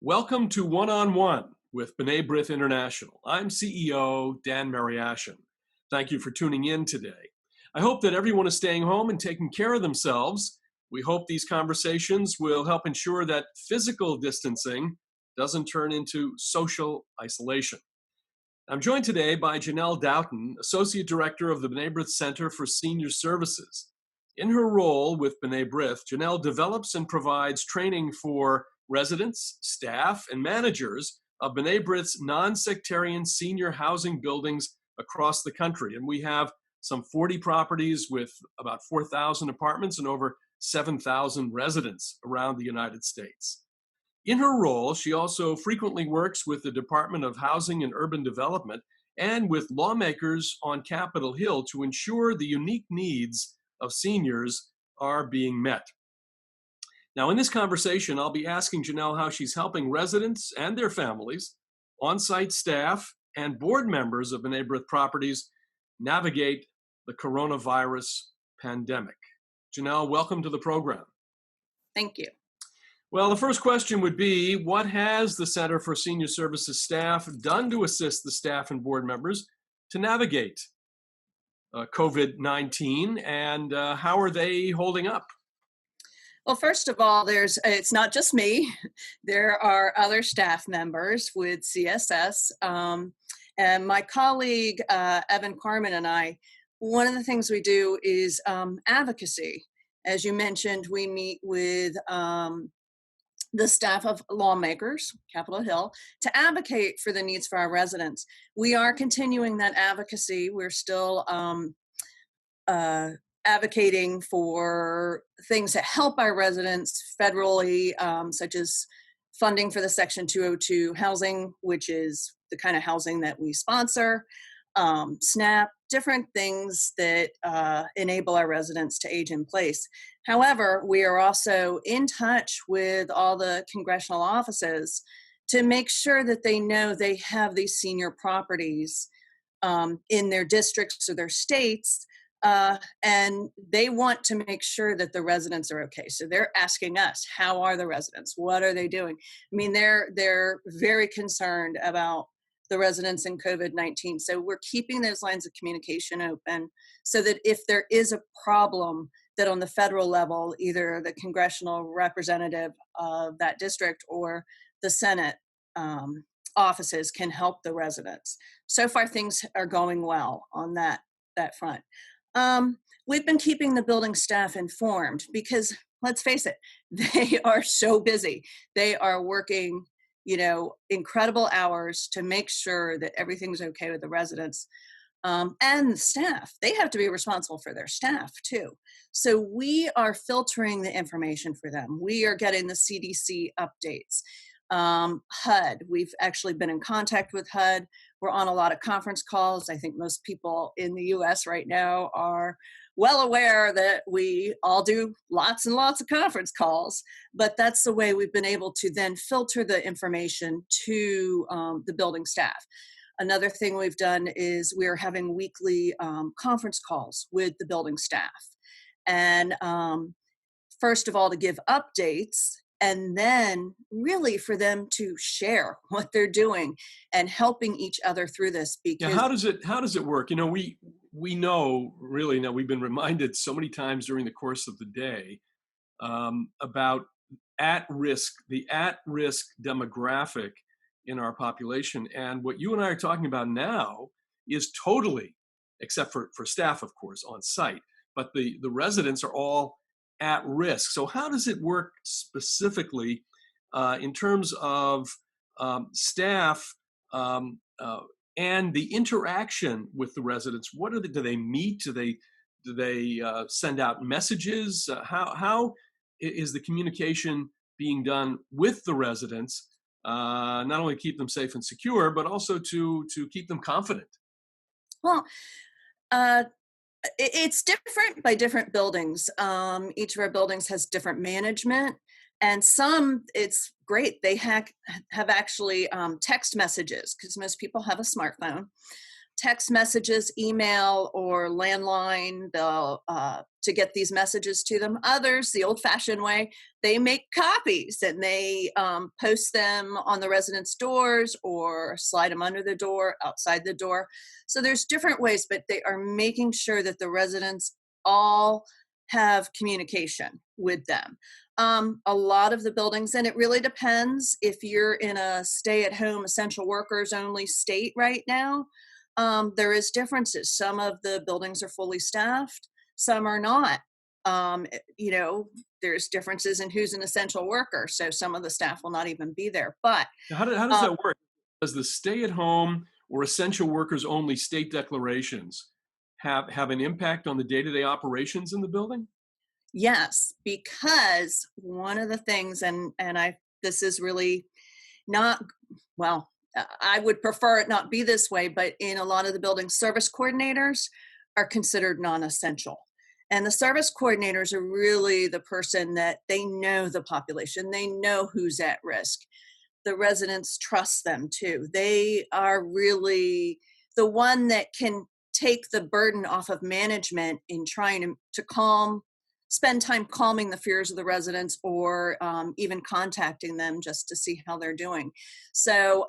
Welcome to One-on-One with B'nai B'rith International. I'm CEO Dan Mariaschin. Thank you for tuning in today. I hope that everyone is staying home and taking care of themselves. We hope these conversations will help ensure that physical distancing doesn't turn into social isolation. I'm joined today by Janel Doughten, Associate Director of the B'nai B'rith Center for Senior Services. In her role with B'nai B'rith, Janel develops and provides training for residents, staff, and managers of B'nai B'rith's non-sectarian senior housing buildings across the country. And we have some 40 properties with about 4,000 apartments and over 7,000 residents around the United States. In her role, she also frequently works with the Department of Housing and Urban Development and with lawmakers on Capitol Hill to ensure the unique needs of seniors are being met. Now, in this conversation, I'll be asking Janel how she's helping residents and their families, on-site staff, and board members of B'nai B'rith properties navigate the coronavirus pandemic. Janel, welcome to the program. Thank you. Well, the first question would be, what has the Center for Senior Services staff done to assist the staff and board members to navigate COVID-19, and how are they holding up? Well, first of all, it's not just me. There are other staff members with CSS. And my colleague, Evan Carmen, and I, one of the things we do is advocacy. As you mentioned, we meet with the staff of lawmakers, Capitol Hill, to advocate for the needs for our residents. We are continuing that advocacy. We're still advocating for things that help our residents federally, such as funding for the Section 202 housing, which is the kind of housing that we sponsor, SNAP, different things that enable our residents to age in place. However, we are also in touch with all the congressional offices to make sure that they know they have these senior properties in their districts or their states, and they want to make sure that the residents are okay. So they're asking us, how are the residents? What are they doing? I mean, they're very concerned about the residents in COVID-19. So we're keeping those lines of communication open so that if there is a problem, that on the federal level, either the congressional representative of that district or the Senate offices can help the residents. So far, things are going well on that front. We've been keeping the building staff informed because, let's face it, they are so busy. They are working, incredible hours to make sure that everything's okay with the residents. And the staff, they have to be responsible for their staff too. So we are filtering the information for them. We are getting the CDC updates. HUD, we've actually been in contact with HUD. We're on a lot of conference calls. I think most people in the US right now are well aware that we all do lots and lots of conference calls, but that's the way we've been able to then filter the information to the building staff. Another thing we've done is we're having weekly conference calls with the building staff. And first of all, to give updates, and then really for them to share what they're doing and helping each other through this. Because how does it work? We know, really, now we've been reminded so many times during the course of the day about the at-risk demographic in our population. And what you and I are talking about now is totally, except for staff, of course, on site, but the residents are all at risk. So how does it work specifically in terms of staff and the interaction with the residents? What do they meet? Do they send out messages? How is the communication being done with the residents? Not only keep them safe and secure, but also to keep them confident. Well, it's different by different buildings. Each of our buildings has different management, and some, it's great. They have actually text messages, because most people have a smartphone. text messages, email, or landline. They'll to get these messages to them. Others, the old-fashioned way, they make copies and they post them on the residents' doors or slide them under the door, outside the door. So there's different ways, but they are making sure that the residents all have communication with them. A lot of the buildings, and it really depends if you're in a stay-at-home essential workers only state right now, there is differences. Some of the buildings are fully staffed, some are not. There's differences in who's an essential worker, so some of the staff will not even be there. But Now, how does um, that work? Does the stay-at-home or essential workers only state declarations have an impact on the day-to-day operations in the building? yes, because one of the things, and I this is really not well. I would prefer it not be this way, but in a lot of the buildings, service coordinators are considered non-essential. And the service coordinators are really the person that they know the population, they know who's at risk. The residents trust them too. They are really the one that can take the burden off of management in trying to spend time calming the fears of the residents or even contacting them just to see how they're doing. So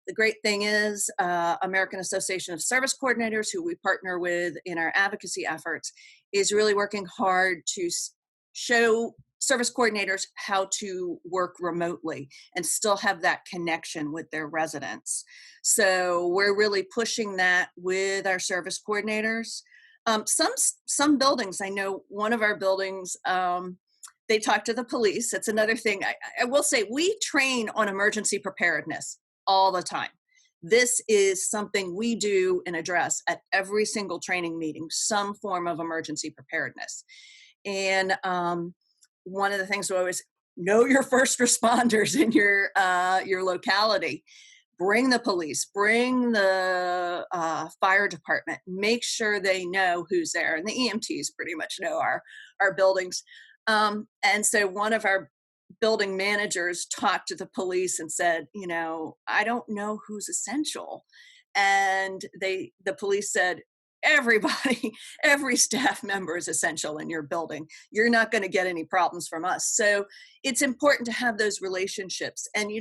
the great thing is American Association of Service Coordinators, who we partner with in our advocacy efforts, is really working hard to show service coordinators how to work remotely and still have that connection with their residents. So we're really pushing that with our service coordinators. Some buildings, I know one of our buildings, they talk to the police. That's another thing. I will say we train on emergency preparedness all the time. This is something we do and address at every single training meeting, some form of emergency preparedness. And one of the things we always know your first responders in your locality. Bring the police, bring the fire department, make sure they know who's there. And the EMTs pretty much know our buildings. And so one of our building managers talked to the police and said, I don't know who's essential. And the police said, everybody, every staff member is essential in your building. You're not going to get any problems from us. So it's important to have those relationships. And,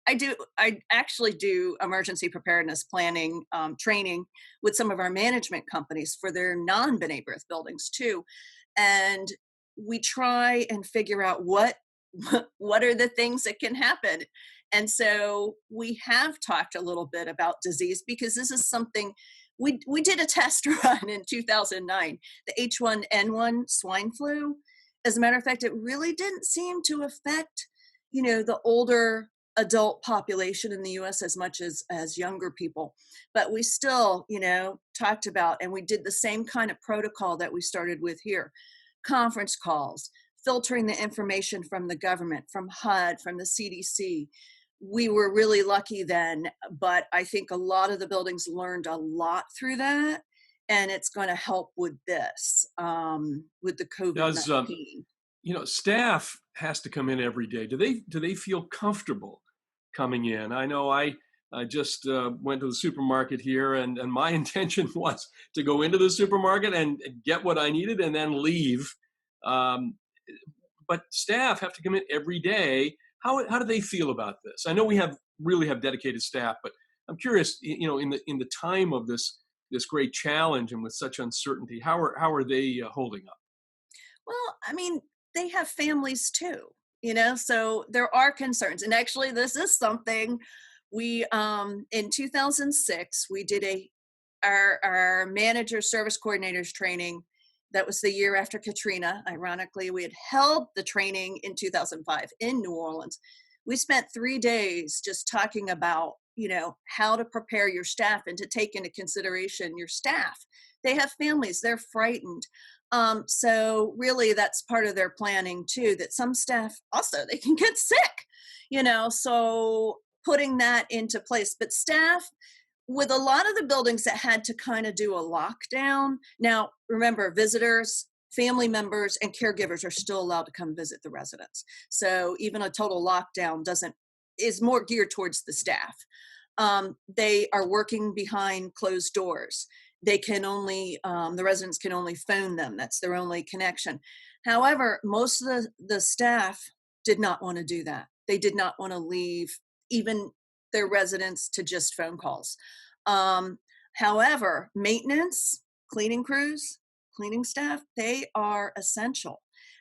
I actually do emergency preparedness planning training with some of our management companies for their non-B'nai B'rith buildings too. And we try and figure out what are the things that can happen. And so we have talked a little bit about disease because this is something we did a test run in 2009, the H1N1 swine flu. As a matter of fact, it really didn't seem to affect, the older adult population in the US as much as younger people. But we still, talked about, and we did the same kind of protocol that we started with here. Conference calls, filtering the information from the government, from HUD, from the CDC. We were really lucky then, but I think a lot of the buildings learned a lot through that, and it's going to help with this, with the Does COVID-19. staff has to come in every day? Do they feel comfortable coming in? I know I just went to the supermarket here, and my intention was to go into the supermarket and get what I needed and then leave. Um, but staff have to come in every day. How do they feel about this? I know we really have dedicated staff, but I'm curious, in the time of this great challenge and with such uncertainty, how are they holding up? Well, I mean, they have families too, so there are concerns. And actually, this is something we, in 2006, we did our manager service coordinators training. That was the year after Katrina. Ironically, we had held the training in 2005 in New Orleans. We spent 3 days just talking about, how to prepare your staff and to take into consideration your staff. They have families, they're frightened. So really that's part of their planning too, that some staff also, they can get sick, so putting that into place. But staff, with a lot of the buildings that had to kind of do a lockdown. Now, remember, visitors, family members, and caregivers are still allowed to come visit the residents. So even a total lockdown is more geared towards the staff. they are working behind closed doors. They can only, the residents can only phone them. That's their only connection. However, most of the staff did not want to do that. They did not want to leave even their residents to just phone calls. Um, However, maintenance, cleaning crews, cleaning staff, they are essential.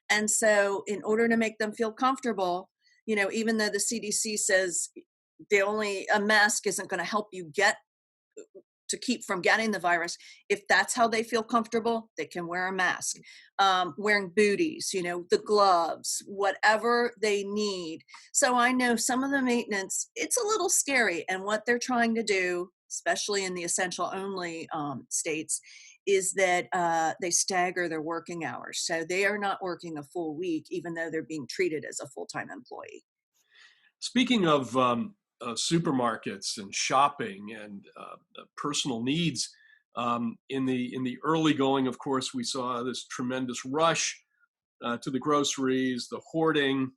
And so, in order to make them feel comfortable, even though the CDC says a mask isn't going to help you get to keep from getting the virus, if that's how they feel comfortable, they can wear a mask. Wearing booties, the gloves, whatever they need. So I know some of the maintenance, it's a little scary, and what they're trying to do, especially in the essential only states, is that they stagger their working hours, so they are not working a full week even though they're being treated as a full-time employee. Speaking of supermarkets and shopping and personal needs, in the early going, of course, we saw this tremendous rush to the groceries, the hoarding.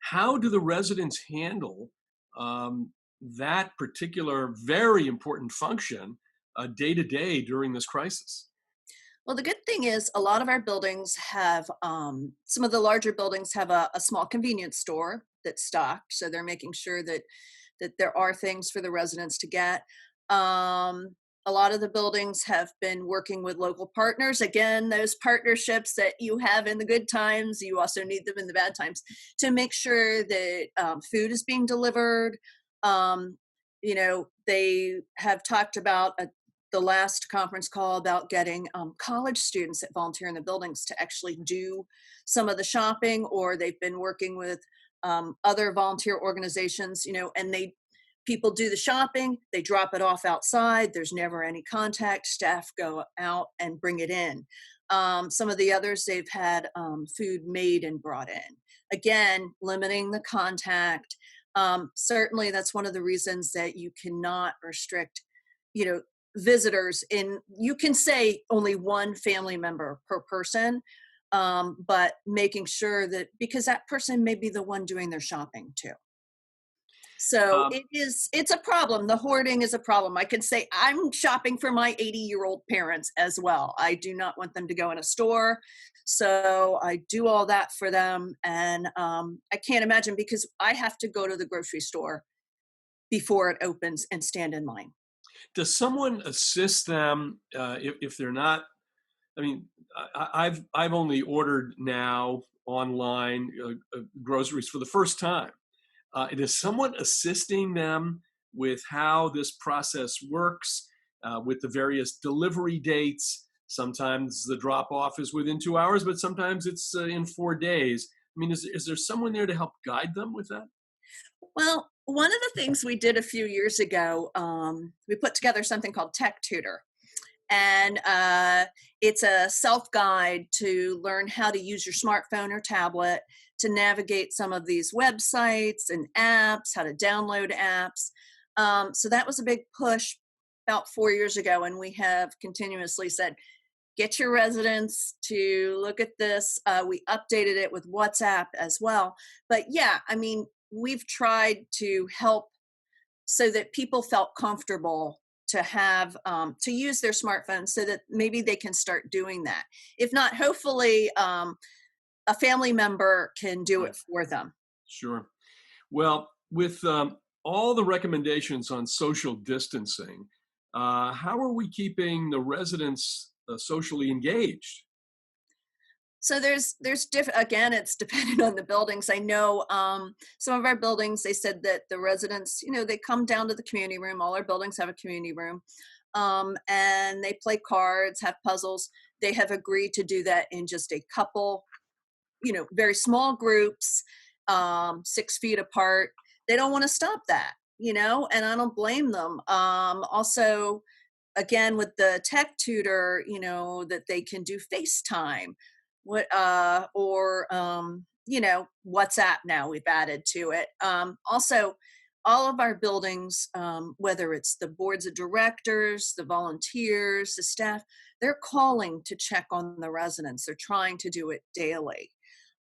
How do the residents handle that particular very important function day to day during this crisis? Well, the good thing is a lot of our buildings have, some of the larger buildings have a small convenience store that's stocked. So they're making sure that there are things for the residents to get. Um, a lot of the buildings have been working with local partners. Again, those partnerships that you have in the good times, you also need them in the bad times to make sure that food is being delivered. Um, they have talked about the last conference call about getting college students that volunteer in the buildings to actually do some of the shopping, or they've been working with other volunteer organizations, and people do the shopping, they drop it off outside, there's never any contact, staff go out and bring it in. Some of the others, they've had food made and brought in. Again, limiting the contact. Certainly that's one of the reasons that you cannot restrict, you know, visitors in, you can say only one family member per person, but making sure that, because that person may be the one doing their shopping too. So Um, it's a problem. The hoarding is a problem. I can say I'm shopping for my 80-year-old parents as well. I do not want them to go in a store. So I do all that for them. And I can't imagine, because I have to go to the grocery store before it opens and stand in line. does someone assist them if they're not? I mean, I've only ordered now online groceries for the first time. Is someone assisting them with how this process works, with the various delivery dates? Sometimes the drop off is within 2 hours, but sometimes it's in 4 days. I mean, is there someone there to help guide them with that? Well, one of the things we did a few years ago, we put together something called Tech Tutor. And it's a self guide to learn how to use your smartphone or tablet to navigate some of these websites and apps, how to download apps. So that was a big push about 4 years ago. And we have continuously said, get your residents to look at this. We updated it with WhatsApp as well. But yeah, I mean, we've tried to help so that people felt comfortable to have to use their smartphones, so that maybe they can start doing that. If not, hopefully a family member can do Right. it for them. Sure. Well, with all the recommendations on social distancing, how are we keeping the residents socially engaged? So there's different, again, it's dependent on the buildings. I know some of our buildings, they said that the residents, they come down to the community room. All our buildings have a community room, and they play cards, have puzzles. They have agreed to do that in just a couple, very small groups, 6 feet apart. They don't want to stop that, and I don't blame them. Also, again, with the tech tutor, that they can do FaceTime, WhatsApp now we've added to it. Also, all of our buildings, whether it's the boards of directors, the volunteers, the staff, they're calling to check on the residents. They're trying to do it daily.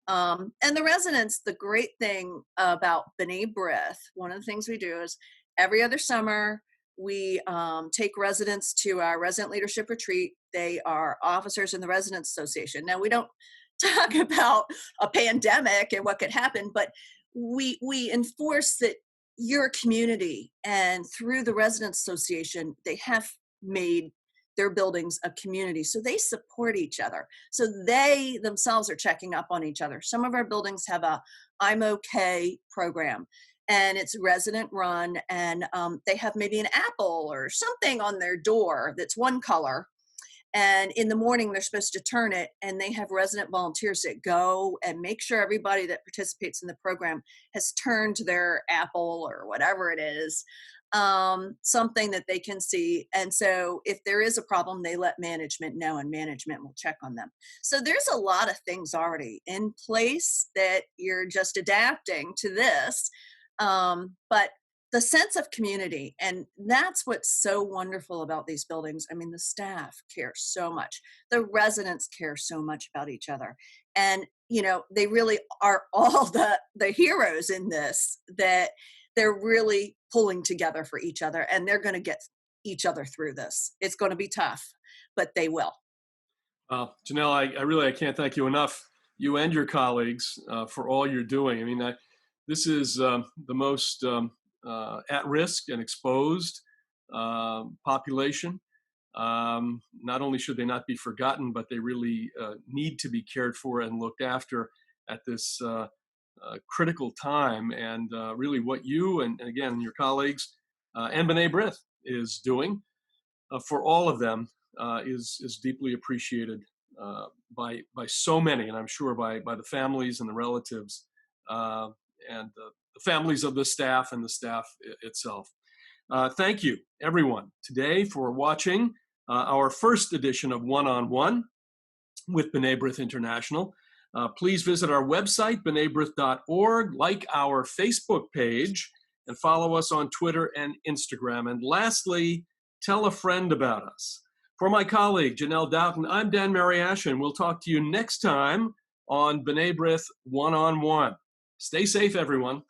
And the residents, the great thing about B'nai B'rith, one of the things we do is every other summer, we take residents to our resident leadership retreat. They are officers in the Residents Association. Now, we don't talk about a pandemic and what could happen, but we enforce that your community, and through the Residents Association, they have made their buildings a community. So they support each other. So they themselves are checking up on each other. Some of our buildings have a I'm okay program, and it's resident run, and they have maybe an apple or something on their door that's one color. And in the morning, they're supposed to turn it, and they have resident volunteers that go and make sure everybody that participates in the program has turned their apple or whatever it is, something that they can see. And so if there is a problem, they let management know, and management will check on them. So there's a lot of things already in place that you're just adapting to this. But the sense of community, and that's what's so wonderful about these buildings. I mean, the staff care so much, the residents care so much about each other, and they really are all the heroes in this, that they're really pulling together for each other, and they're going to get each other through this. It's going to be tough, but they will. Janelle, I can't thank you enough, you and your colleagues, for all you're doing. I mean, this is the most at risk and exposed population. Not only should they not be forgotten, but they really need to be cared for and looked after at this critical time. And really what you and again, your colleagues and B'nai B'rith is doing for all of them is deeply appreciated by so many, and I'm sure by the families and the relatives and the families of the staff and the staff itself. Thank you, everyone, today for watching our first edition of One-on-One with B'nai B'rith International. Please visit our website, bnaibrith.org, like our Facebook page, and follow us on Twitter and Instagram. And lastly, tell a friend about us. For my colleague, Janel Doughten, I'm Dan Mariaschin. We'll talk to you next time on B'nai B'rith One-on-One. Stay safe, everyone.